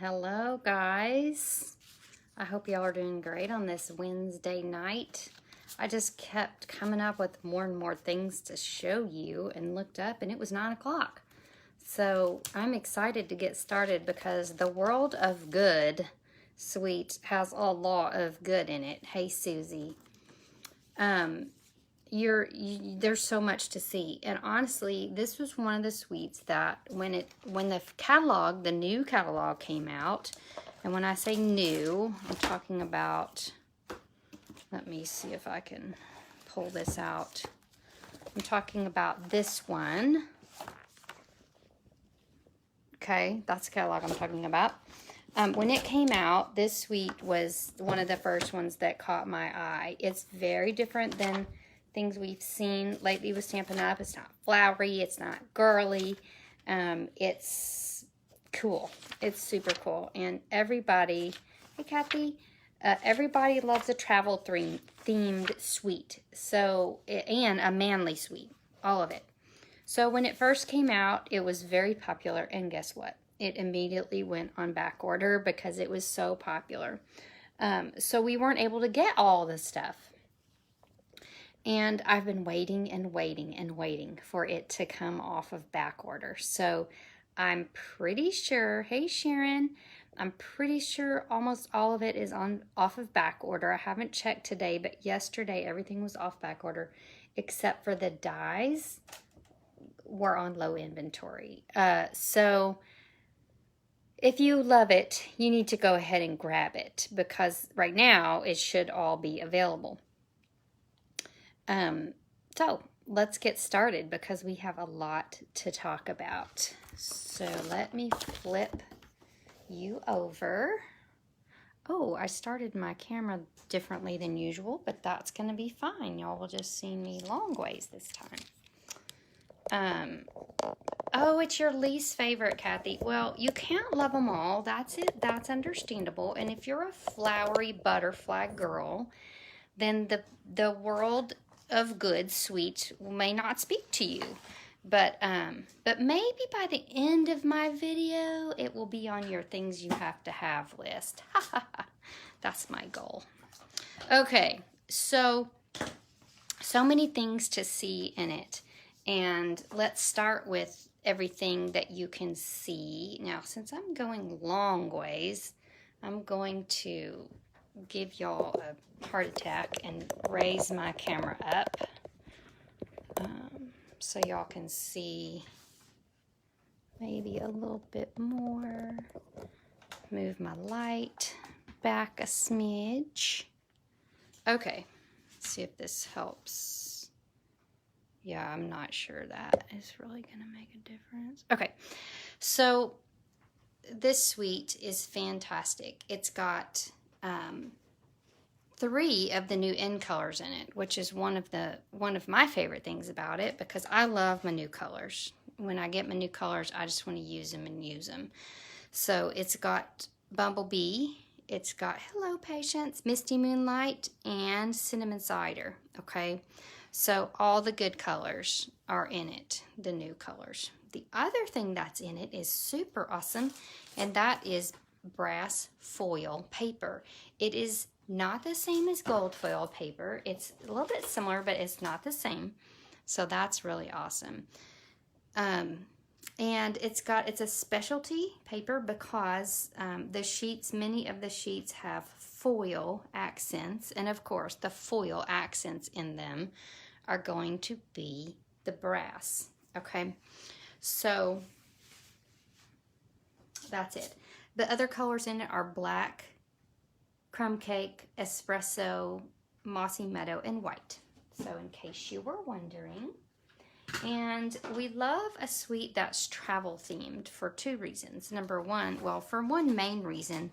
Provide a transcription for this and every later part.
Hello guys. I hope y'all are doing great on this Wednesday night. I just kept coming up with more and more things to show you and looked up and it was 9 o'clock. So I'm excited to get started because the world of good sweet has a lot of good in it. Hey Susie. There's so much to see, and honestly this was one of the sweets that when the new catalog came out, and when I say new, I'm talking about, let me see if I can pull this out. I'm talking about this one. Okay, that's the catalog I'm talking about. When it came out, this sweet was one of the first ones that caught my eye. It's very different than things we've seen lately with Stampin' Up. It's not flowery, it's not girly. It's cool. It's super cool. And everybody, hey Kathy, everybody loves a travel themed sweet. So, and a manly sweet, all of it. So when it first came out, it was very popular, and guess what? It immediately went on back order because it was so popular. So we weren't able to get all the stuff. And I've been waiting and waiting and waiting for it to come off of back order. So I'm pretty sure, hey Sharon, I'm pretty sure almost all of it is off of back order. I haven't checked today, but yesterday everything was off back order except for the dies were on low inventory. So if you love it, you need to go ahead and grab it because right now it should all be available. So let's get started because we have a lot to talk about. So let me flip you over. Oh, I started my camera differently than usual, but that's going to be fine. Y'all will just see me long ways this time. Oh, it's your least favorite, Kathy. Well, you can't love them all. That's it. That's understandable. And if you're a flowery butterfly girl, then the world of good sweets may not speak to you. But maybe by the end of my video, it will be on your things you have to have list. That's my goal. Okay, so many things to see in it. And let's start with everything that you can see. Now, since I'm going long ways, I'm going to give y'all a heart attack and raise my camera up so y'all can see maybe a little bit more. Move my light back a smidge. Okay, let's see if this helps. Yeah, I'm not sure that is really gonna make a difference. Okay, so this suite is fantastic. It's got 3 of the new in colors in it, which is one of my favorite things about it because I love my new colors. When I get my new colors, I just want to use them and use them. So it's got Bumblebee, it's got Hello Patience, Misty Moonlight, and Cinnamon Cider. Okay, so all the good colors are in it, the new colors. The other thing that's in it is super awesome, and that is brass foil paper. It is not the same as gold foil paper. It's a little bit similar, but it's not the same. So that's really awesome. And it's a specialty paper because many of the sheets have foil accents. And of course, the foil accents in them are going to be the brass. Okay, so that's it. The other colors in it are black, crumb cake, espresso, mossy meadow, and white. So in case you were wondering. And we love a suite that's travel themed for 2 reasons. Number one, well, for one main reason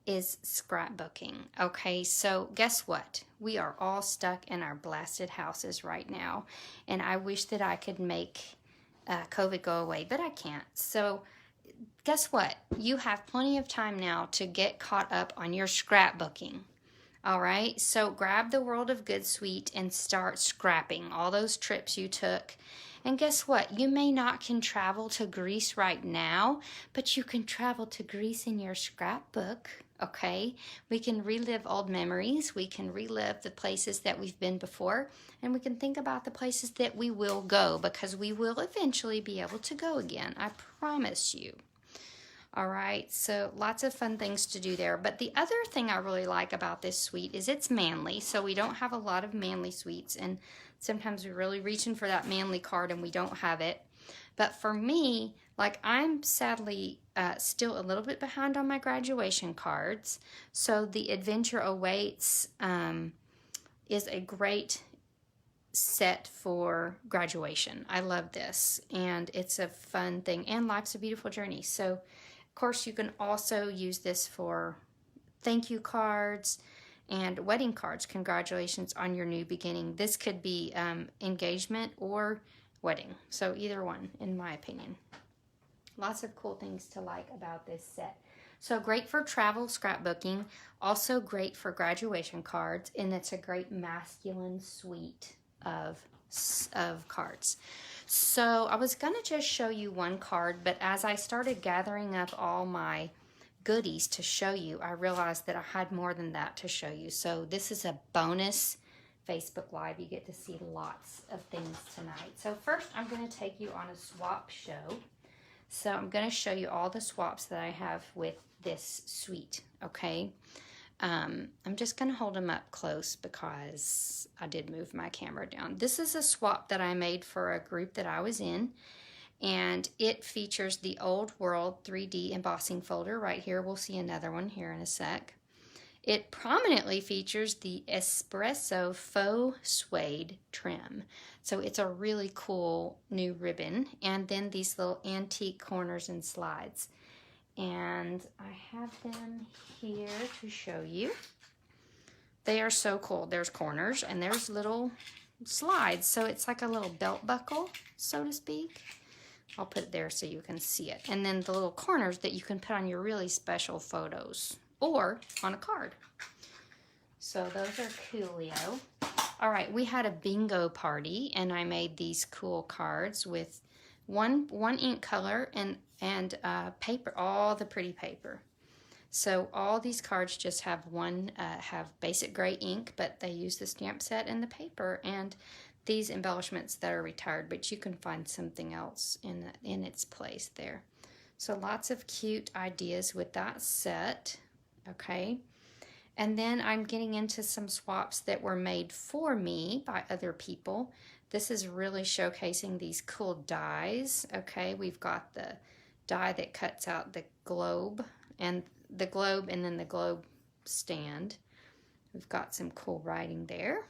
is scrapbooking. Okay, so guess what? We are all stuck in our blasted houses right now. And I wish that I could make COVID go away, but I can't. So guess what? You have plenty of time now to get caught up on your scrapbooking. All right, so grab the World of Good suite and start scrapping all those trips you took. And guess what? You may not can travel to Greece right now, but you can travel to Greece in your scrapbook, okay? We can relive old memories. We can relive the places that we've been before, and we can think about the places that we will go, because we will eventually be able to go again. I promise you. All right, so lots of fun things to do there. But the other thing I really like about this suite is it's manly. So we don't have a lot of manly suites, and sometimes we're really reaching for that manly card and we don't have it. But for me, like, I'm sadly still a little bit behind on my graduation cards. So the Adventure Awaits is a great set for graduation. I love this, and it's a fun thing, and Life's a Beautiful Journey. So of course you can also use this for thank you cards and wedding cards. Congratulations on your new beginning. This could be engagement or wedding, so either one, in my opinion. Lots of cool things to like about this set. So great for travel scrapbooking, also great for graduation cards, and it's a great masculine suite of cards. So I was gonna just show you one card, but as I started gathering up all my goodies to show you, I realized that I had more than that to show you. So this is a bonus Facebook Live. You get to see lots of things tonight. So first I'm gonna take you on a swap show. So I'm gonna show you all the swaps that I have with this suite, okay? I'm just going to hold them up close because I did move my camera down. This is a swap that I made for a group that I was in, and it features the Old World 3D embossing folder right here. We'll see another one here in a sec. It prominently features the Espresso Faux Suede trim. So it's a really cool new ribbon, and then these little antique corners and slides. And I have them here to show you. They are so cool. There's corners and there's little slides. So it's like a little belt buckle, so to speak. I'll put it there so you can see it. And then the little corners that you can put on your really special photos or on a card. So those are coolio. All right, we had a bingo party and I made these cool cards with one ink color and paper, all the pretty paper. So all these cards just have have basic gray ink, but they use the stamp set and the paper and these embellishments that are retired, but you can find something else in its place there. So lots of cute ideas with that set, okay? And then I'm getting into some swaps that were made for me by other people. This is really showcasing these cool dies, okay? We've got the die that cuts out the globe and then the globe stand. We've got some cool writing there.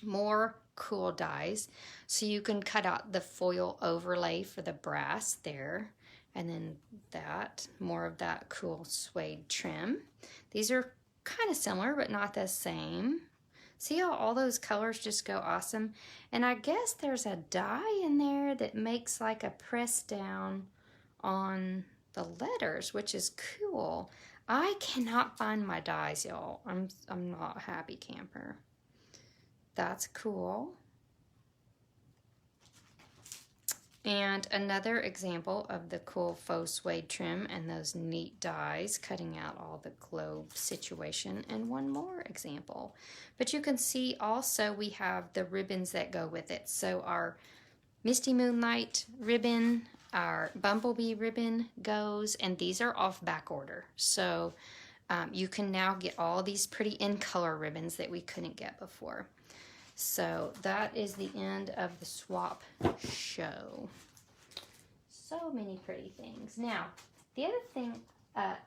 More cool dies. So you can cut out the foil overlay for the brass there. And then more of that cool suede trim. These are kind of similar, but not the same. See how all those colors just go awesome? And I guess there's a die in there that makes like a press down on the letters, which is cool. I cannot find my dies, y'all. I'm not a happy camper. That's cool. And another example of the cool faux suede trim and those neat dies cutting out all the globe situation, and one more example. But you can see also we have the ribbons that go with it. So our Misty Moonlight ribbon, our Bumblebee ribbon goes, and these are off back order. So you can now get all these pretty in color ribbons that we couldn't get before. So that is the end of the swap show. So many pretty things. Now, the other thing,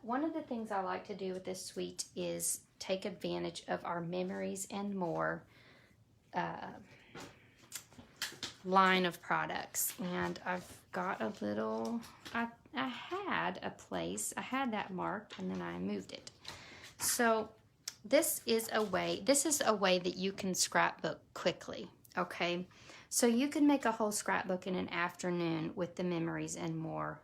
one of the things I like to do with this suite is take advantage of our Memories and More line of products. And I've got a little, I had a place, I had that marked and then I moved it. So this is a way that you can scrapbook quickly, okay? So you can make a whole scrapbook in an afternoon with the Memories and More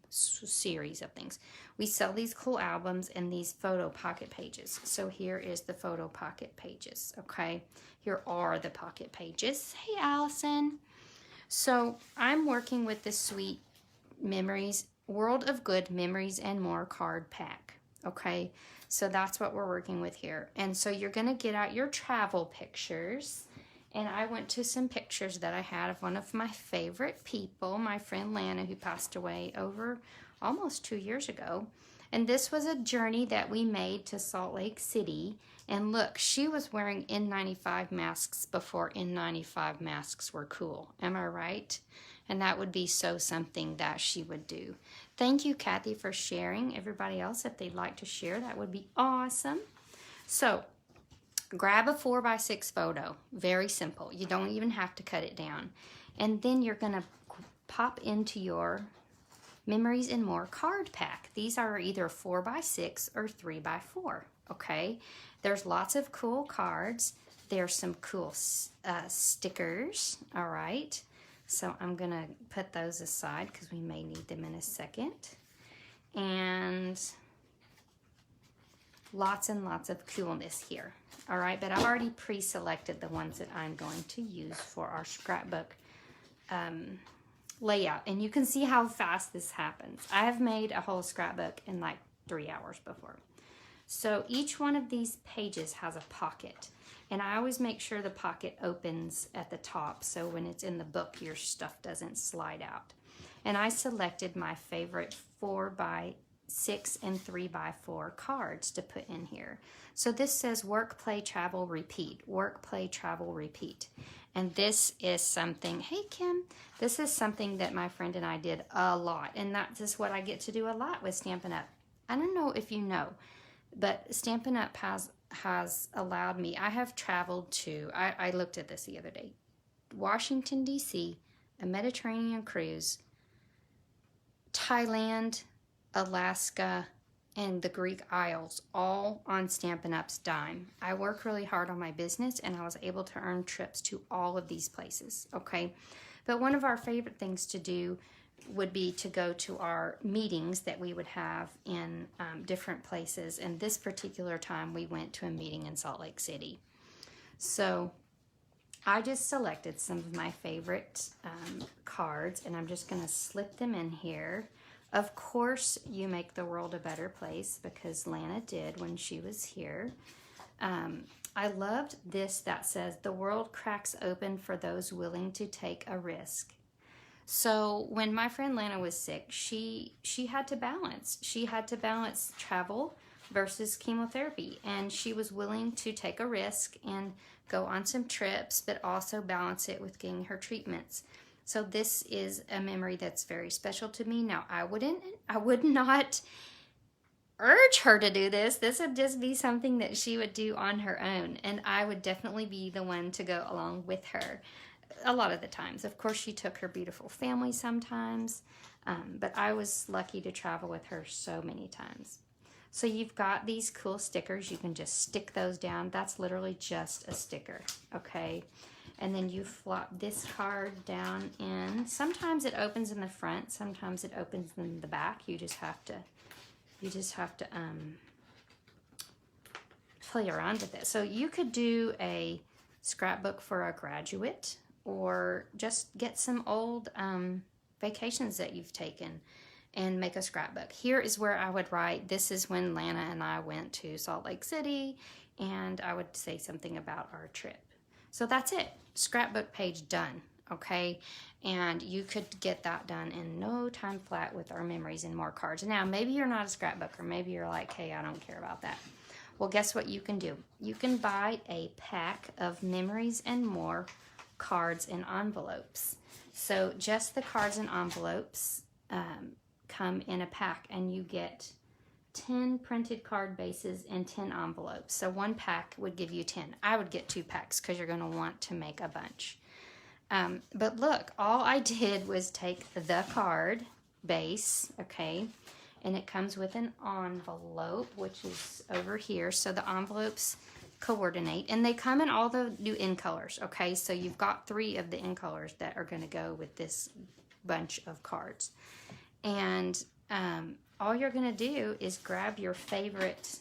series of things. We sell these cool albums and these photo pocket pages. So here is the photo pocket pages, okay? Here are the pocket pages. Hey, Allison. So I'm working with the Sweet Memories, World of Good Memories and More card pack, okay? So that's what we're working with here. And so you're gonna get out your travel pictures. And I went to some pictures that I had of one of my favorite people, my friend Lana, who passed away over almost 2 years ago. And this was a journey that we made to Salt Lake City. And look, she was wearing N95 masks before N95 masks were cool. Am I right? And that would be so something that she would do. Thank you, Kathy, for sharing. Everybody else, if they'd like to share, that would be awesome. So, grab a 4x6 photo. Very simple. You don't even have to cut it down. And then you're going to pop into your Memories and More card pack. These are either 4x6 or 3x4. Okay? There's lots of cool cards. There's some cool stickers. All right? So I'm going to put those aside because we may need them in a second. And lots and lots of coolness here. All right, but I've already pre-selected the ones that I'm going to use for our scrapbook layout. And you can see how fast this happens. I have made a whole scrapbook in like 3 hours before. So each one of these pages has a pocket. And I always make sure the pocket opens at the top so when it's in the book, your stuff doesn't slide out. And I selected my favorite 4x6 and 3x4 cards to put in here. So this says work, play, travel, repeat. Work, play, travel, repeat. And this is something, hey Kim, this is something that my friend and I did a lot. And that's just what I get to do a lot with Stampin' Up. I don't know if you know, but Stampin' Up has allowed me, I have traveled to, I looked at this the other day, Washington, D.C., a Mediterranean cruise, Thailand, Alaska, and the Greek Isles, all on Stampin' Up's dime. I work really hard on my business, and I was able to earn trips to all of these places, okay? But one of our favorite things to do would be to go to our meetings that we would have in different places. And this particular time, we went to a meeting in Salt Lake City. So I just selected some of my favorite cards, and I'm just going to slip them in here. Of course, you make the world a better place because Lana did when she was here. I loved this that says, the world cracks open for those willing to take a risk. So when my friend Lana was sick, she had to balance. She had to balance travel versus chemotherapy. And she was willing to take a risk and go on some trips, but also balance it with getting her treatments. So this is a memory that's very special to me. Now, I would not urge her to do this. This would just be something that she would do on her own. And I would definitely be the one to go along with her a lot of the times. Of course, she took her beautiful family sometimes, but I was lucky to travel with her so many times. So you've got these cool stickers. You can just stick those down. That's literally just a sticker, okay? And then you flop this card down in. Sometimes it opens in the front. Sometimes it opens in the back. You just have to play around with it. So you could do a scrapbook for a graduate, or just get some old vacations that you've taken and make a scrapbook. Here is where I would write, this is when Lana and I went to Salt Lake City, and I would say something about our trip. So that's it. Scrapbook page done, okay? And you could get that done in no time flat with our Memories and More cards. Now, maybe you're not a scrapbooker. Maybe you're like, hey, I don't care about that. Well, guess what you can do? You can buy a pack of Memories and More cards and envelopes. So just the cards and envelopes come in a pack, and you get 10 printed card bases and 10 envelopes. So one pack would give you 10. I would get 2 packs because you're going to want to make a bunch. But look, all I did was take the card base, okay, and it comes with an envelope, which is over here. So the envelopes coordinate, and they come in all the new in colors, okay? So you've got 3 of the in colors that are going to go with this bunch of cards. And all you're going to do is grab your favorite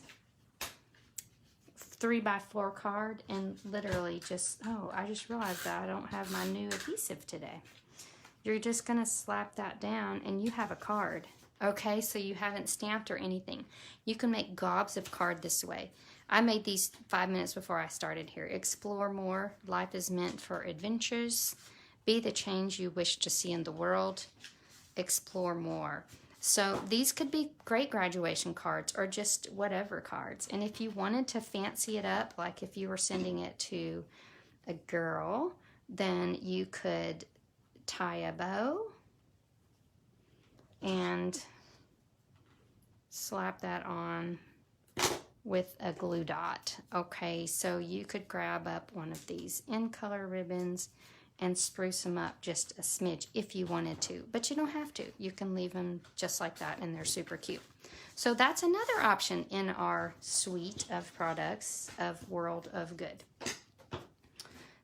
3x4 card and literally just, oh, I just realized that I don't have my new adhesive today. You're just going to slap that down and you have a card. Okay, so you haven't stamped or anything. You can make gobs of card this way. I made these 5 minutes before I started here. Explore more. Life is meant for adventures. Be the change you wish to see in the world. Explore more. So these could be great graduation cards or just whatever cards. And if you wanted to fancy it up, like if you were sending it to a girl, then you could tie a bow and slap that on with a glue dot. Okay, so you could grab up one of these in color ribbons and spruce them up just a smidge if you wanted to, but you don't have to. You can leave them just like that and they're super cute. So that's another option in our suite of products of World of Good.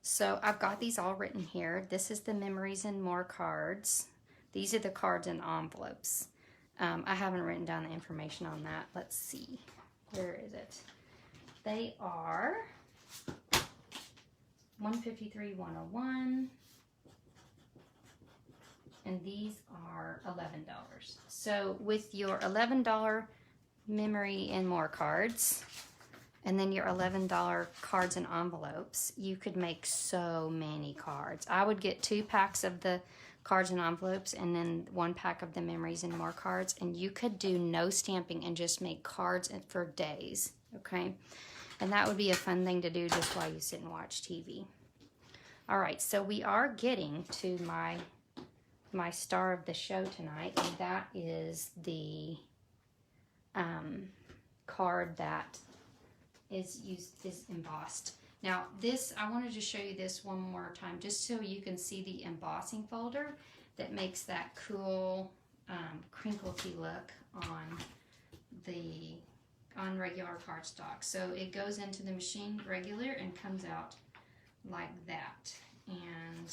So I've got these all written here. This is the Memories and More cards. These are the cards and envelopes. I haven't written down the information on that. Let's see. Where is it? They are $153, $101, and these are $11. So with your $11 Memory and More cards, and then your $11 cards and envelopes, you could make so many cards. I would get 2 packs of the cards and envelopes and then 1 pack of the Memories and More cards, and you could do no stamping and just make cards for days, okay? And that would be a fun thing to do just while you sit and watch TV. All right, so we are getting to my star of the show tonight, and that is the card that is embossed. Now this, I wanted to show you this one more time just so you can see the embossing folder that makes that cool crinkledy look on regular cardstock. So it goes into the machine regular and comes out like that. And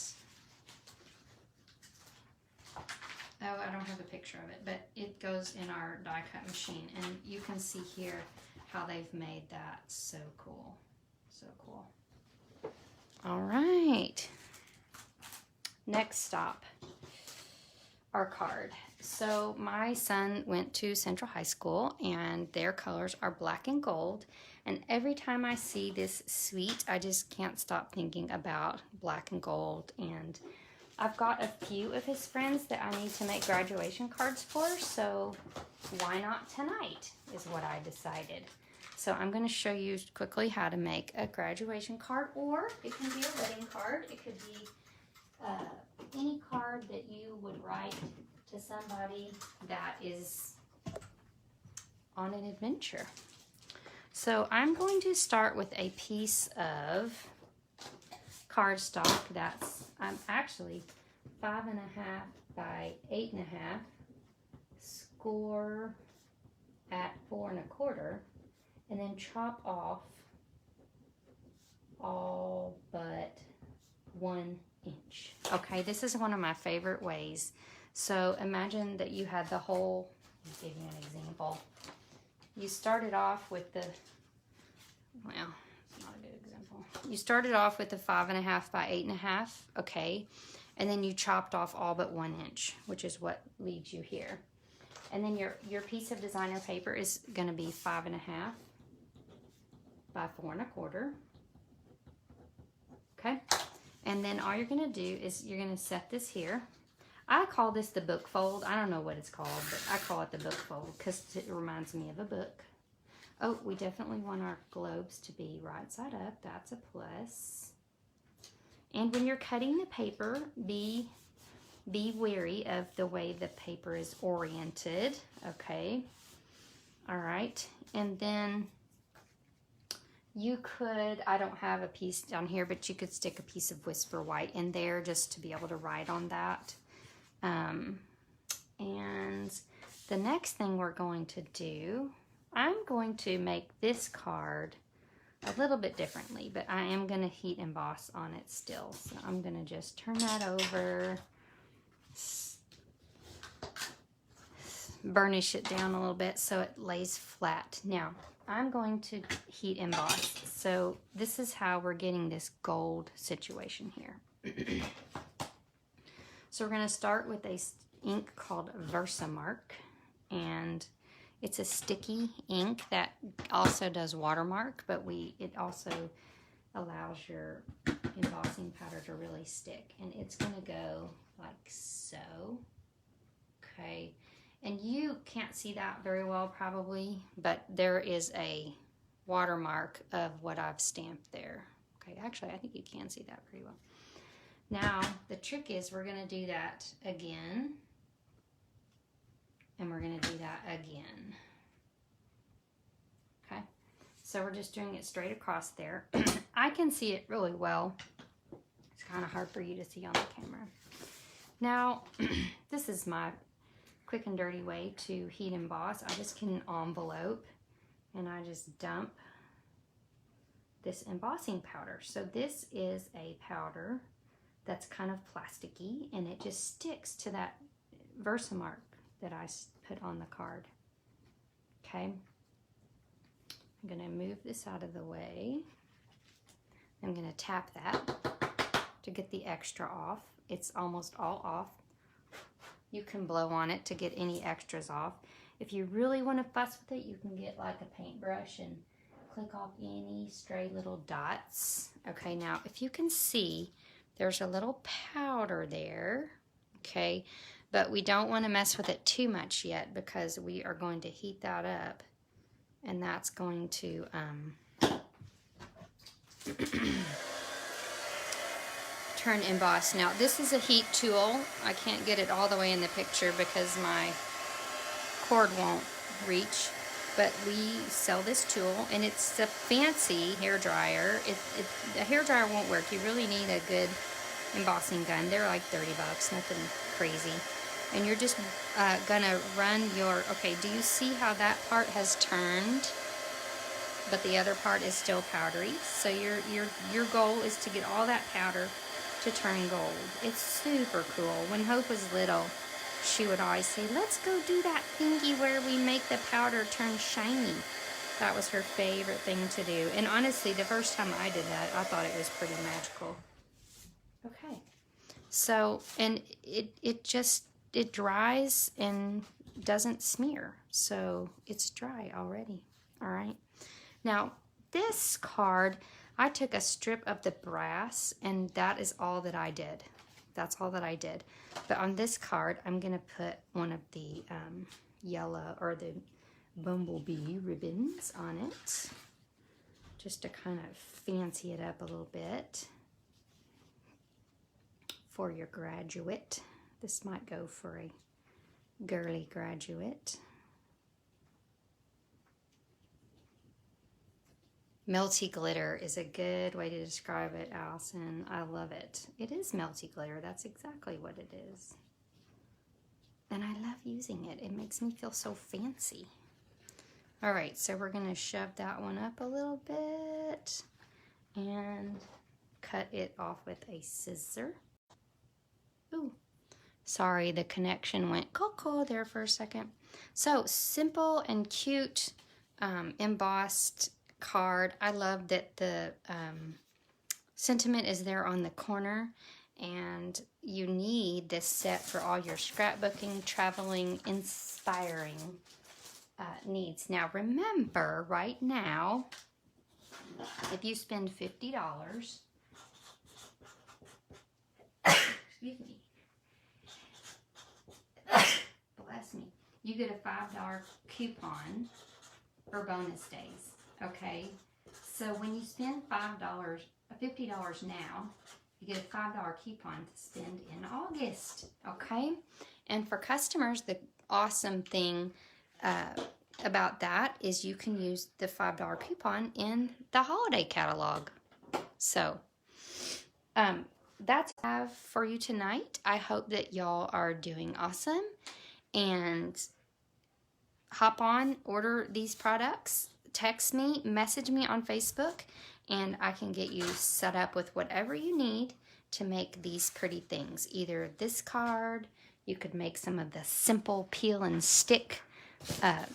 oh, I don't have a picture of it, but it goes in our die cut machine, and you can see here how they've made that so cool. So cool. All right. Next stop, our card. So my son went to Central High School, and their colors are black and gold. And every time I see this suite, I just can't stop thinking about black and gold. And I've got a few of his friends that I need to make graduation cards for, so why not tonight is what I decided. So I'm going to show you quickly how to make a graduation card, or it can be a wedding card. It could be any card that you would write to somebody that is on an adventure. So I'm going to start with a piece of cardstock that's actually 5.5 by 8.5, score at 4 1/4, and then chop off all but 1 inch. Okay, this is one of my favorite ways. So imagine that you had the whole, let me give you an example. You started off with the, well, it's not a good example. You started off with the 5.5 by 8.5, okay, and then you chopped off all but 1 inch, which is what leaves you here. And then your piece of designer paper is going to be 5.5 by 4 1/4. Okay, and then all you're going to do is you're going to set this here. I call this the book fold. I don't know what it's called, but I call it the book fold because it reminds me of a book. Oh, we definitely want our globes to be right side up. That's a plus. And when you're cutting the paper, be wary of the way the paper is oriented. Okay. All right. And then you could, I don't have a piece down here, but you could stick a piece of Whisper White in there just to be able to write on that. And the next thing we're going to do, I'm going to make this card a little bit differently, but I am going to heat emboss on it still. So I'm going to just turn that over. burnish it down a little bit so it lays flat. Now, I'm going to heat emboss. So this is how we're getting this gold situation here. So we're going to start with a ink called Versamark, and it's a sticky ink that also does watermark, but it also allows your embossing powder to really stick. And it's going to go like so. Okay. And you can't see that very well probably, but there is a watermark of what I've stamped there. Okay, actually I think you can see that pretty well. Now, the trick is we're going to do that again, and we're going to do that again. Okay, so we're just doing it straight across there. I can see it really well. It's kind of hard for you to see on the camera. Now, this is my quick and dirty way to heat emboss. I just get an envelope and I just dump this embossing powder. So this is a powder that's kind of plasticky, and it just sticks to that Versamark that I put on the card. Okay, I'm gonna move this out of the way. I'm gonna tap that to get the extra off. It's almost all off. You can blow on it to get any extras off. If you really want to fuss with it, you can get like a paintbrush and click off any stray little dots. Okay, now if you can see, there's a little powder there, okay? But we don't want to mess with it too much yet because we are going to heat that up, and that's going to turn embossed. Now this is a heat tool. I can't get it all the way in the picture because my cord won't reach, but we sell this tool, and it's a fancy hair dryer. The hair dryer won't work. You really need a good embossing gun. They're like 30 bucks, nothing crazy. And you're just gonna run your, okay, do you see how that part has turned, but the other part is still powdery? So your goal is to get all that powder to turn gold. It's super cool. When Hope was little, she would always say, let's go do that thingy where we make the powder turn shiny. That was her favorite thing to do. And honestly, the first time I did that, I thought it was pretty magical. Okay. So, and it dries and doesn't smear. So it's dry already. All right. Now, this card, I took a strip of the brass, and that is all that I did. That's all that I did. But on this card, I'm going to put one of the yellow, or the bumblebee ribbons on it, just to kind of fancy it up a little bit for your graduate. This might go for a girly graduate. Melty glitter is a good way to describe it, Allison. I love it. It is melty glitter. That's exactly what it is. And I love using it. It makes me feel so fancy. All right, so we're going to shove that one up a little bit and cut it off with a scissor. Ooh, sorry, the connection went coco there for a second. So, simple and cute embossed card. I love that the sentiment is there on the corner, and you need this set for all your scrapbooking, traveling, inspiring needs. Now remember, right now, if you spend $50, excuse me, bless me, you get a $5 coupon for bonus days. Okay, so when you spend $50 now, you get a $5 coupon to spend in August. Okay, and for customers, the awesome thing about that is you can use the $5 coupon in the holiday catalog. So that's what I have for you tonight. I hope that y'all are doing awesome, and hop on, order these products. Text me, message me on Facebook, and I can get you set up with whatever you need to make these pretty things. Either this card, You could make some of the simple peel and stick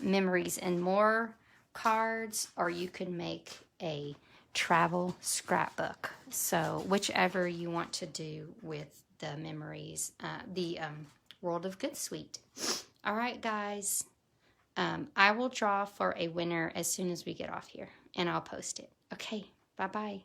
memories and more cards, or you could make a travel scrapbook. So whichever you want to do with the memories, the World of Good Suite. All right, guys. I will draw for a winner as soon as we get off here, and I'll post it. Okay, bye-bye.